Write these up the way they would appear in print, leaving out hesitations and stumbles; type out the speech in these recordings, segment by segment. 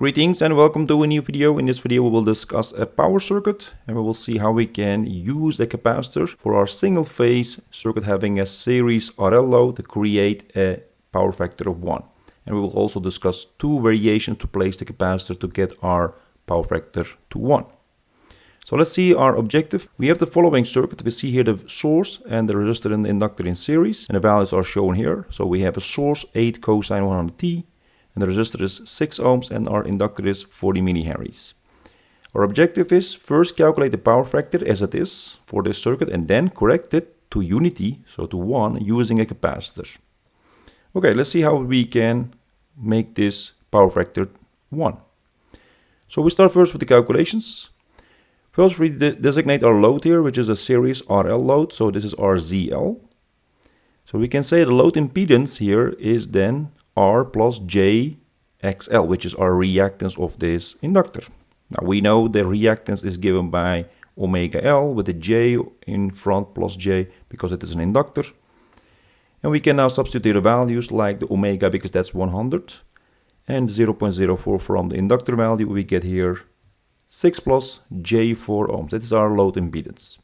Greetings and welcome to a new video. In this video we will discuss a power circuit and we will see how we can use a capacitor for our single phase circuit having a series RL load to create a power factor of 1. And we will also discuss two variations to place the capacitor to get our power factor to 1. So let's see our objective. We have the following circuit. We see here the source and the resistor and the inductor in series, and the values are shown here. So we have a source 8 cosine 100t, and the resistor is 6 ohms and our inductor is 40 millihenries. Our objective is first calculate the power factor as it is for this circuit and then correct it to unity, so to 1, using a capacitor. Okay, let's see how we can make this power factor 1. So we start first with the calculations. First we designate our load here, which is a series RL load, so this is our ZL. So we can say the load impedance here is then R plus J XL, which is our reactance of this inductor. Now we know the reactance is given by omega L with a J in front plus J because it is an inductor. And we can now substitute the values like the omega because that's 100 and 0.04 from the inductor value. We get here 6 plus J 4 ohms. That is our load impedance.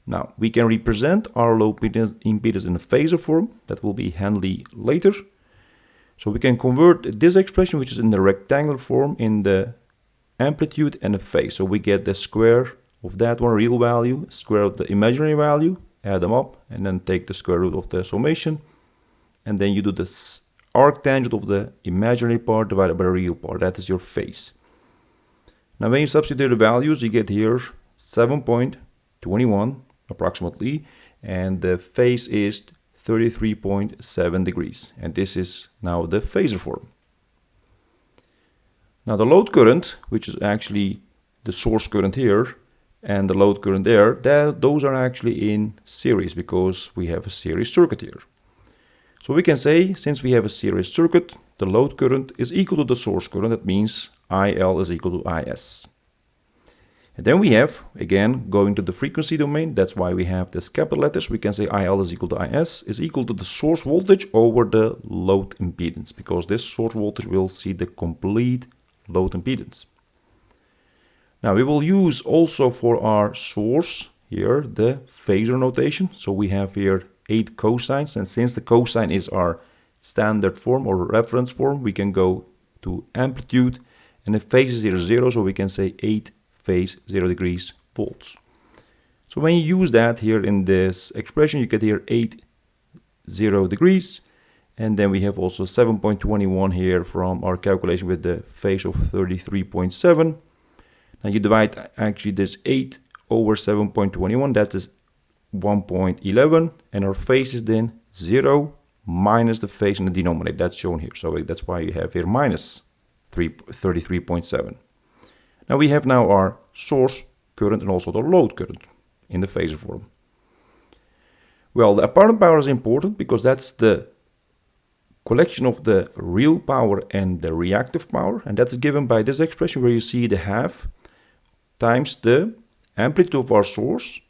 Now we can represent our load impedance in a phasor form. That will be handy later. So we can convert this expression, which is in the rectangular form, in the amplitude and the phase. So we get the square of that one, real value, square of the imaginary value, add them up, and then take the square root of the summation. And then you do the arctangent of the imaginary part divided by the real part. That is your phase. Now when you substitute the values, you get here 7.21 approximately, and the phase is 33.7 degrees, and this is now the phasor form. Now the load current, which is actually the source current here and the load current there, those are actually in series because we have a series circuit here. So we can say, since we have a series circuit, the load current is equal to the source current. That means IL is equal to IS. And then we have, again, going to the frequency domain, that's why we have this capital letters. We can say IL is equal to IS is equal to the source voltage over the load impedance, because this source voltage will see the complete load impedance. Now we will use also for our source here the phasor notation. So we have here 8 cosines, and since the cosine is our standard form or reference form, we can go to amplitude, and the phase is here 0, so we can say 8 phase 0 degrees volts. So when you use that here in this expression, you get here 0 degrees, and then we have also 7.21 here from our calculation with the phase of 33.7. Now you divide actually this 8 over 7.21, that is 1.11, and our phase is then 0 minus the phase in the denominator. That's shown here, so that's why you have here minus 33.7. Now we have now our source current and also the load current in the phasor form. Well, the apparent power is important because that's the collection of the real power and the reactive power, and that's given by this expression where you see the half times the amplitude of our source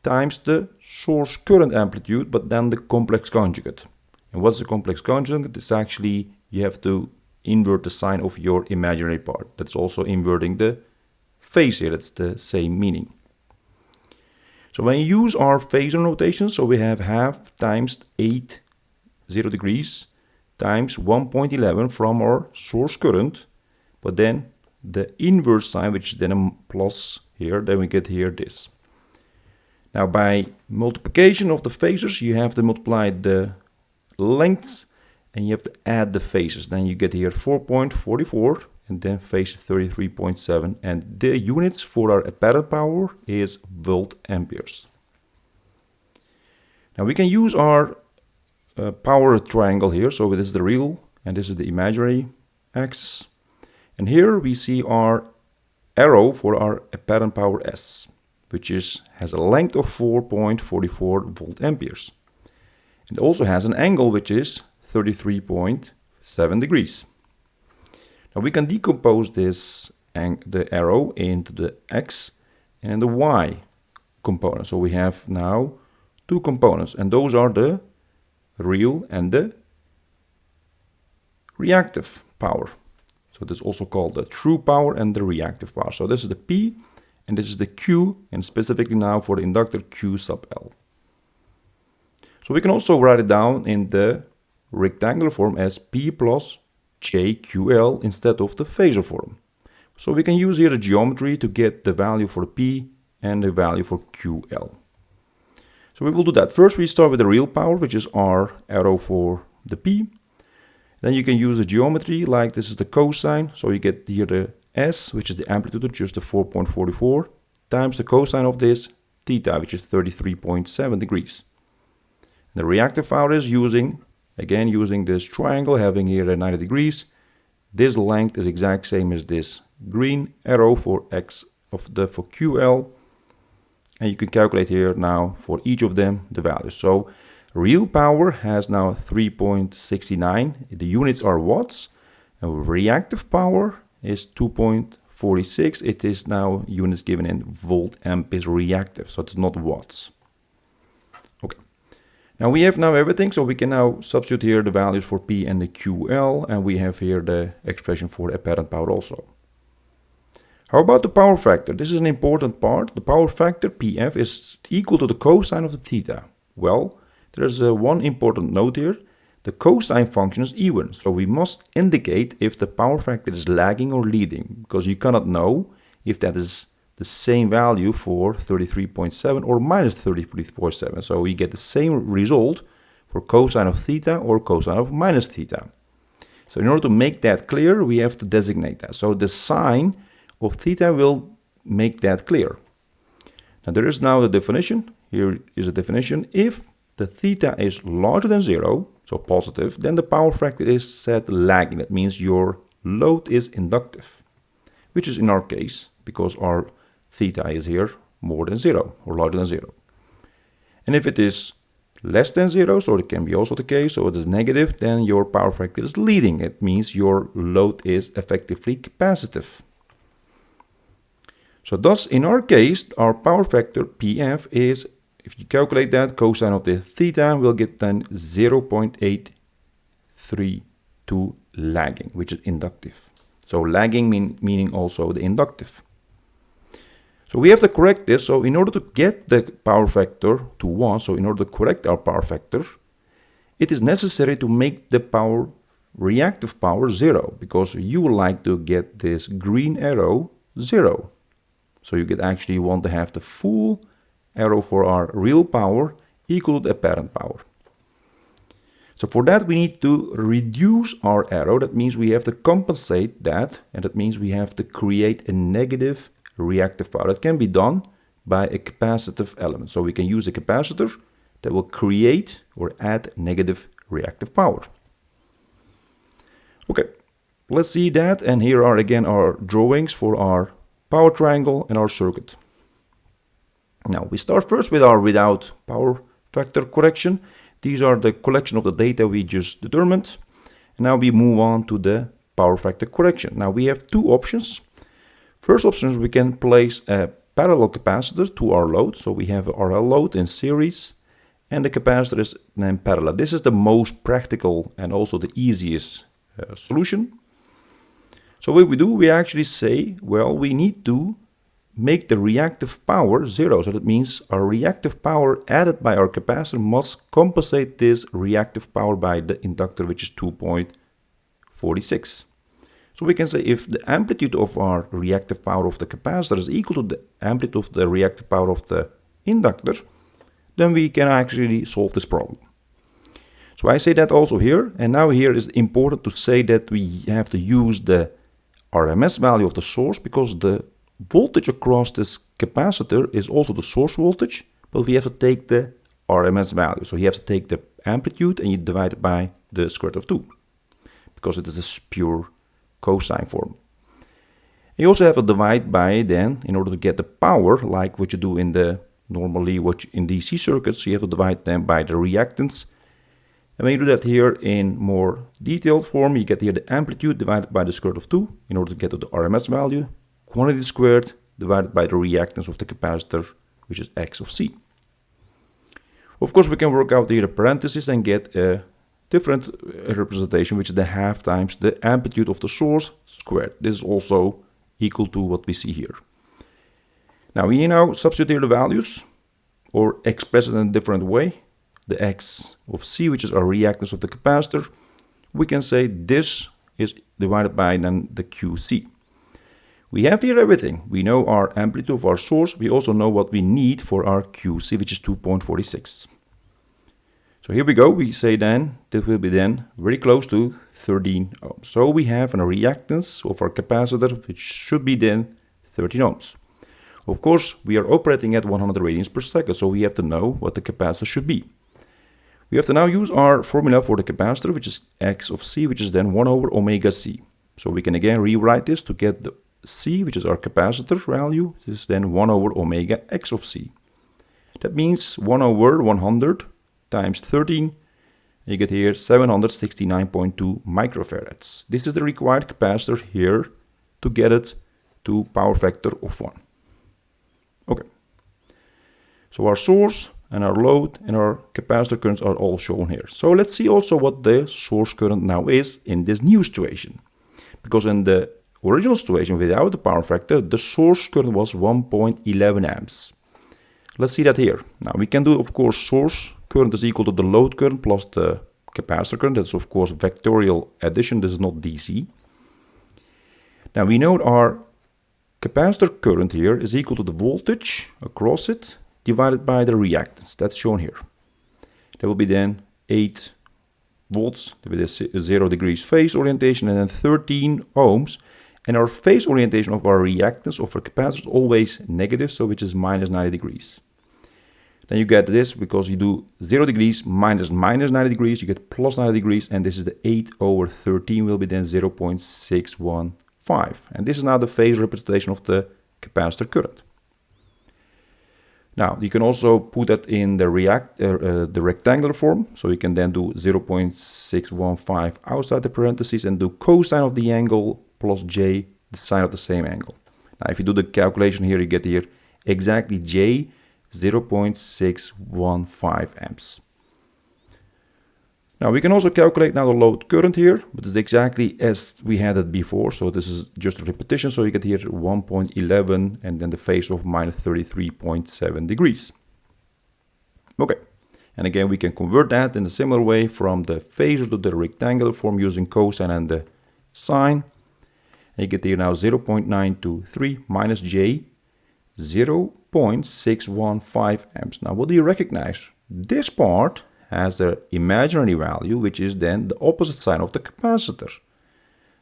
times the source current amplitude, but then the complex conjugate. And what's the complex conjugate? It's actually, you have to invert the sign of your imaginary part. That's also inverting the phase here. That's the same meaning. So when you use our phasor notation, so we have half times 8 0 degrees times 1.11 from our source current, but then the inverse sign, which is then a plus here, then we get here this. Now by multiplication of the phasors, you have to multiply the lengths and you have to add the phases. Then you get here 4.44 and then phase 33.7, and the units for our apparent power is volt amperes. Now we can use our power triangle here. So this is the real and this is the imaginary axis, and here we see our arrow for our apparent power S, which has a length of 4.44 volt amperes. It also has an angle which is 33.7 degrees. Now we can decompose this the arrow into the X and the Y component. So we have now two components, and those are the real and the reactive power. So this is also called the true power and the reactive power. So this is the P and this is the Q, and specifically now for the inductor Q sub L. So we can also write it down in the rectangular form as P plus JQL instead of the phasor form. So we can use here the geometry to get the value for P and the value for QL. So we will do that. First we start with the real power, which is R arrow for the P. Then you can use the geometry, like this is the cosine. So you get here the S, which is the amplitude, just the 4.44, times the cosine of this, theta, which is 33.7 degrees. The reactive power is using this triangle, having here the 90 degrees. This length is exact same as this green arrow for X for QL. And you can calculate here now for each of them the values. So real power has now 3.69. The units are watts. And reactive power is 2.46. It is now units given in volt amp is reactive, so it's not watts. Okay. Now we have everything, so we can now substitute here the values for P and the QL, and we have here the expression for apparent power also. How about the power factor? This is an important part. The power factor PF is equal to the cosine of the theta. Well, there's one important note here. The cosine function is even, so we must indicate if the power factor is lagging or leading, because you cannot know if that is the same value for 33.7 or minus 33.7. So we get the same result for cosine of theta or cosine of minus theta. So in order to make that clear, we have to designate that. So the sine of theta will make that clear. Now there is now the definition. Here is a definition. If the theta is larger than 0, so positive, then the power factor is set lagging. That means your load is inductive, which is in our case, because our theta is here more than 0 or larger than 0. And if it is less than 0, so it can be also the case, so it is negative, then your power factor is leading. It means your load is effectively capacitive. So thus, in our case, our power factor PF is, if you calculate that, cosine of the theta, we'll get then 0.832 lagging, which is inductive. So lagging meaning also the inductive. So we have to correct this. So in order to get the power factor to 1, so in order to correct our power factor, it is necessary to make the reactive power 0, because you would like to get this green arrow 0. So you want to have the full arrow for our real power equal to the apparent power. So for that we need to reduce our arrow. That means we have to compensate that, and that means we have to create a negative reactive power. That can be done by a capacitive element. So we can use a capacitor that will create or add negative reactive power. Okay, let's see that. And here are again our drawings for our power triangle and our circuit. Now we start first with our without power factor correction. These are the collection of the data we just determined. And now we move on to the power factor correction. Now we have two options. First option is we can place a parallel capacitor to our load. So we have our load in series and the capacitor is then parallel. This is the most practical and also the easiest solution. So what we do, we actually say, well, we need to make the reactive power 0. So that means our reactive power added by our capacitor must compensate this reactive power by the inductor, which is 2.46. So we can say if the amplitude of our reactive power of the capacitor is equal to the amplitude of the reactive power of the inductor, then we can actually solve this problem. So I say that also here, and now here is important to say that we have to use the RMS value of the source, because the voltage across this capacitor is also the source voltage, but we have to take the RMS value. So you have to take the amplitude and you divide it by the square root of 2, because it is a pure cosine form. And you also have to divide by then, in order to get the power, like what you do in the normally in DC circuits, you have to divide them by the reactance. And when you do that here in more detailed form, you get here the amplitude divided by the square root of 2 in order to get to the RMS value, quantity squared divided by the reactance of the capacitor, which is X of C. Of course, we can work out here the parentheses and get a different representation, which is the half times the amplitude of the source squared. This is also equal to what we see here. Now we now substitute here the values, or express it in a different way. The X of C, which is our reactance of the capacitor, we can say this is divided by then the QC. We have here everything. We know our amplitude of our source. We also know what we need for our QC, which is 2.46. So here we go. We say then that will be then very close to 13 ohms. So we have a reactance of our capacitor, which should be then 13 ohms. Of course, we are operating at 100 radians per second, so we have to know what the capacitor should be. We have to now use our formula for the capacitor, which is X of C, which is then 1 over omega C. So we can again rewrite this to get the C, which is our capacitor value. This is then 1 over omega X of C. That means 1 over 100 times 13. You get here 769.2 microfarads. This is the required capacitor here to get it to power factor of 1. Okay. So our source and our load and our capacitor currents are all shown here. So let's see also what the source current now is in this new situation. Because in the original situation without the power factor, the source current was 1.11 amps. Let's see that here. Now we can do, of course, source current is equal to the load current plus the capacitor current. That's of course vectorial addition. This is not DC. Now we know our capacitor current here is equal to the voltage across it divided by the reactance. That's shown here. That will be then 8 volts with a 0 degrees phase orientation and then 13 ohms. And our phase orientation of our reactance of our capacitor is always negative, so which is minus 90 degrees. Then you get this because you do 0 degrees minus 90 degrees, you get plus 90 degrees, and this is the 8 over 13 will be then 0.615. And this is now the phase representation of the capacitor current. Now, you can also put that in the rectangular form. So you can then do 0.615 outside the parentheses and do cosine of the angle plus j, the sine of the same angle. Now, if you do the calculation here, you get here exactly j 0.615 amps. Now, we can also calculate now the load current here, but it's exactly as we had it before. So this is just a repetition. So you get here 1.11 and then the phase of minus 33.7 degrees. Okay. And again, we can convert that in a similar way from the phasor to the rectangular form using cosine and the sine. And you get here now 0.923 minus j, 0.615 amps. Now, what do you recognize? This part has the imaginary value, which is then the opposite sign of the capacitor,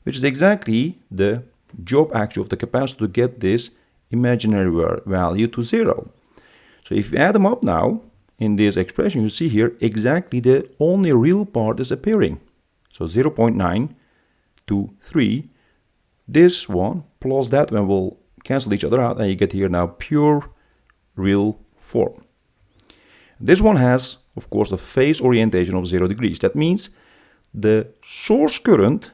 which is exactly the job actually of the capacitor to get this imaginary value to 0. So if you add them up now in this expression, you see here exactly the only real part is appearing. So 0.923, this one plus that one will cancel each other out, and you get here now pure real form. This one has, of course, a phase orientation of 0 degrees. That means the source current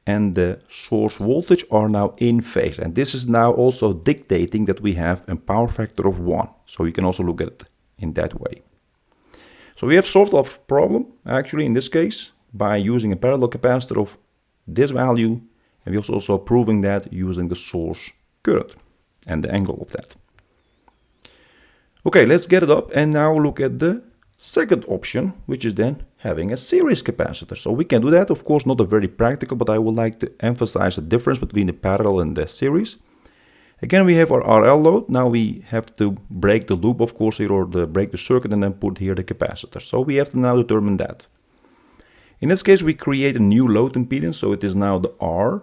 and the source voltage are now in phase. And this is now also dictating that we have a power factor of 1. So you can also look at it in that way. So we have solved our problem, actually, in this case, by using a parallel capacitor of this value. And we're also proving that using the source current and the angle of that. Okay, let's get it up and now look at the second option, which is then having a series capacitor. So we can do that, of course, not a very practical, but I would like to emphasize the difference between the parallel and the series. Again, we have our RL load. Now we have to break the loop, of course, here, or break the circuit and then put here the capacitor. So we have to now determine that. In this case, we create a new load impedance. So it is now the R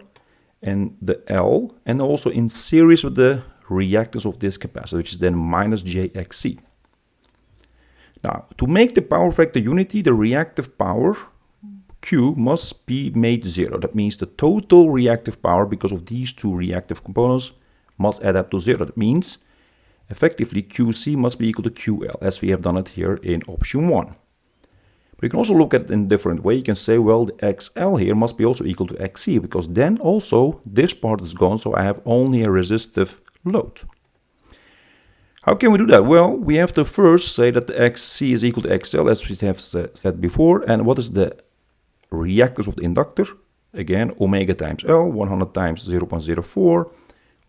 and the L, and also in series with the reactance of this capacitor, which is then minus JXC. Now, to make the power factor unity, the reactive power Q must be made 0. That means the total reactive power, because of these two reactive components, must add up to 0. That means, effectively, QC must be equal to QL, as we have done it here in option 1. But you can also look at it in a different way. You can say, well, the XL here must be also equal to XC, because then also this part is gone, so I have only a resistive load. How can we do that? Well, we have to first say that the XC is equal to XL, as we have said before. And what is the reactance of the inductor. Again, omega times L, 100 times 0.04,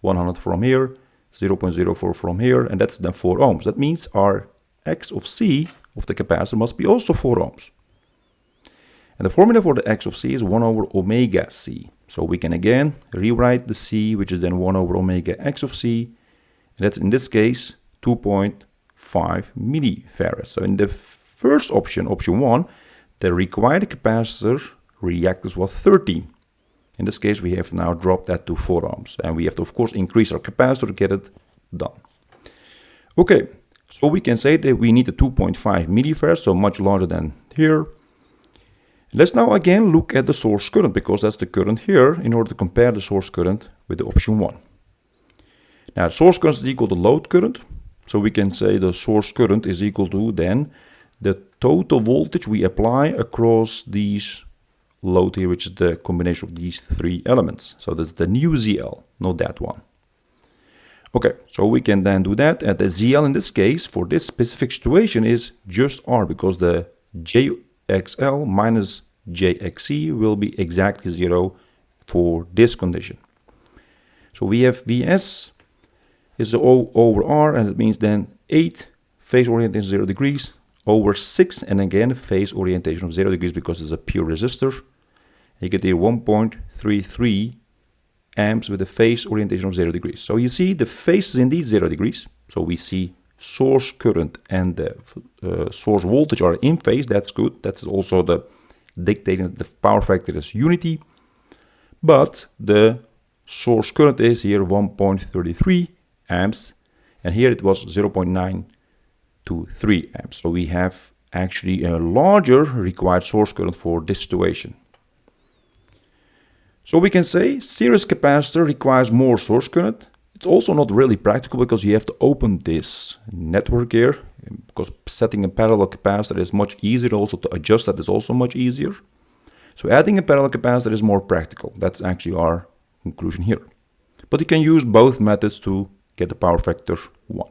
100 from here, 0.04 from here, and that's then 4 ohms. That means our X of C of the capacitor must be also 4 ohms. And the formula for the X of C is 1 over omega C. So we can again rewrite the C, which is then 1 over omega X of C. And that's in this case 2.5 millifarads. So in the first option, option 1, the required capacitor reactance was 30. In this case, we have now dropped that to 4 ohms. And we have to, of course, increase our capacitor to get it done. Okay, so we can say that we need a 2.5 millifarads, so much larger than here. Let's now again look at the source current, because that's the current here, in order to compare the source current with the option 1. Now, source current is equal to load current. So we can say the source current is equal to then the total voltage we apply across these load here, which is the combination of these 3 elements. So that's the new ZL, not that one. Okay, so we can then do that. And the ZL in this case, for this specific situation, is just R, because the JXL minus JXC will be exactly 0 for this condition. So we have VS is O over R, and it means then 8 phase orientation 0 degrees over 6, and again phase orientation of 0 degrees because it's a pure resistor. You get here 1.33 amps with a phase orientation of 0 degrees. So you see the phase is indeed 0 degrees. So we see source current and the source voltage are in phase. That's good. That's also the dictating that the power factor is unity. But the source current is here 1.33 amps, and here it was 0.923 amps. So we have actually a larger required source current for this situation. So we can say series capacitor requires more source current. It's also not really practical because you have to open this network here, because setting a parallel capacitor is much easier. Also to adjust that is also much easier. So adding a parallel capacitor is more practical. That's actually our conclusion here. But you can use both methods to get the power factor 1.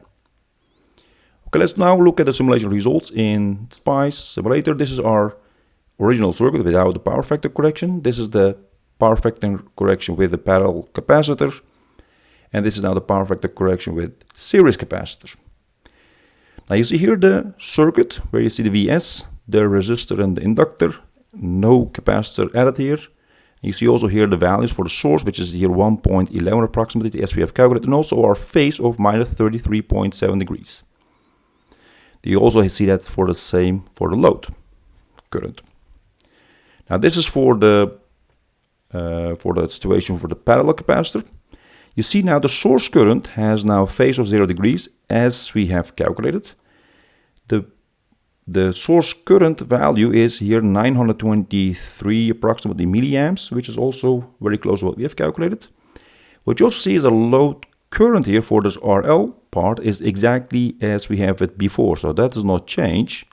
Okay, let's now look at the simulation results in SPICE simulator. This is our original circuit without the power factor correction. This is the power factor correction with the parallel capacitor. And this is now the power factor correction with series capacitors. Now you see here the circuit where you see the VS, the resistor and the inductor. No capacitor added here. You see also here the values for the source, which is here 1.11 approximately as we have calculated, and also our phase of minus 33.7 degrees. You also see that for the same for the load current. Now this is for the situation for the parallel capacitor. You see now the source current has now a phase of 0 degrees as we have calculated. The source current value is here 923 approximately milliamps, which is also very close to what we have calculated. What you also see is a load current here for this RL part is exactly as we have it before. So that does not change,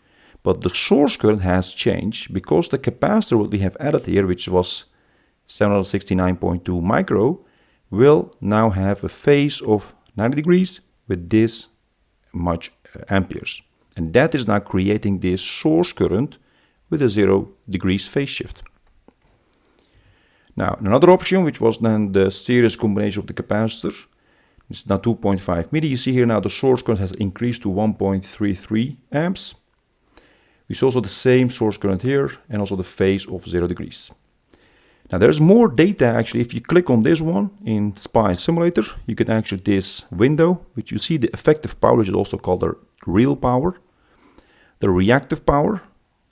but the source current has changed because the capacitor what we have added here, which was 769.2 micro, will now have a phase of 90 degrees with this much amperes. And that is now creating this source current with a 0 degrees phase shift. Now, another option, which was then the series combination of the capacitors, is now 2.5 milli. You see here now the source current has increased to 1.33 amps. We see also the same source current here and also the phase of 0 degrees. Now there's more data actually. If you click on this one in SPICE simulator, you can actually this window, which you see the effective power, which is also called the real power, the reactive power.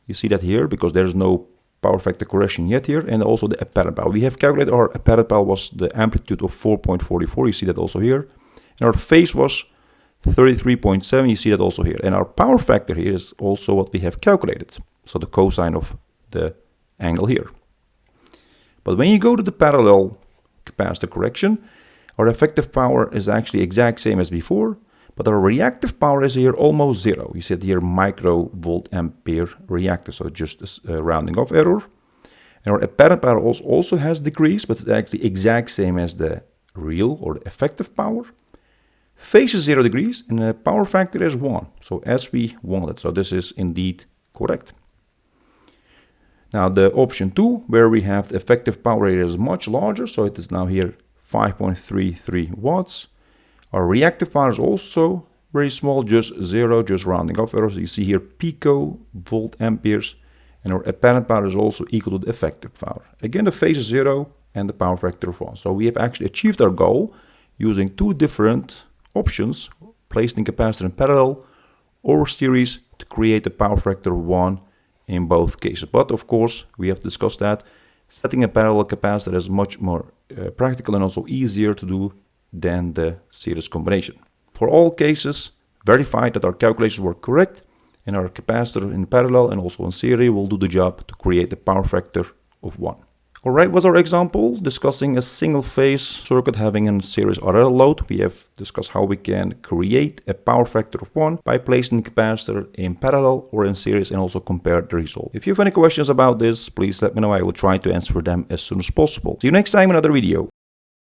You see that here because there's no power factor correction yet here, and also the apparent power. We have calculated our apparent power was the amplitude of 4.44. You see that also here, and our phase was 33.7. You see that also here, and our power factor here is also what we have calculated. So the cosine of the angle here. But when you go to the parallel capacitor correction, our effective power is actually exact same as before, but our reactive power is here almost 0. You see it here microvolt ampere reactive, so just a rounding off error. And our apparent power also has decreased, but it's actually exact same as the real or the effective power. Phase is 0 degrees and the power factor is 1, so as we wanted. So this is indeed correct. Now the option 2, where we have the effective power area is much larger, so it is now here 5.33 watts. Our reactive power is also very small, just 0, just rounding off errors. You see here pico volt amperes, and our apparent power is also equal to the effective power. Again, the phase is 0 and the power factor of 1. So we have actually achieved our goal using two different options, placing capacitor in parallel or series, to create a power factor of 1 in both cases. But of course, we have discussed that setting a parallel capacitor is much more practical and also easier to do than the series combination. For all cases, verify that our calculations were correct, and our capacitor in parallel and also in series will do the job to create a power factor of 1. Alright, was our example discussing a single phase circuit having a series RL load. We have discussed how we can create a power factor of 1 by placing the capacitor in parallel or in series and also compare the result. If you have any questions about this, please let me know. I will try to answer them as soon as possible. See you next time in another video.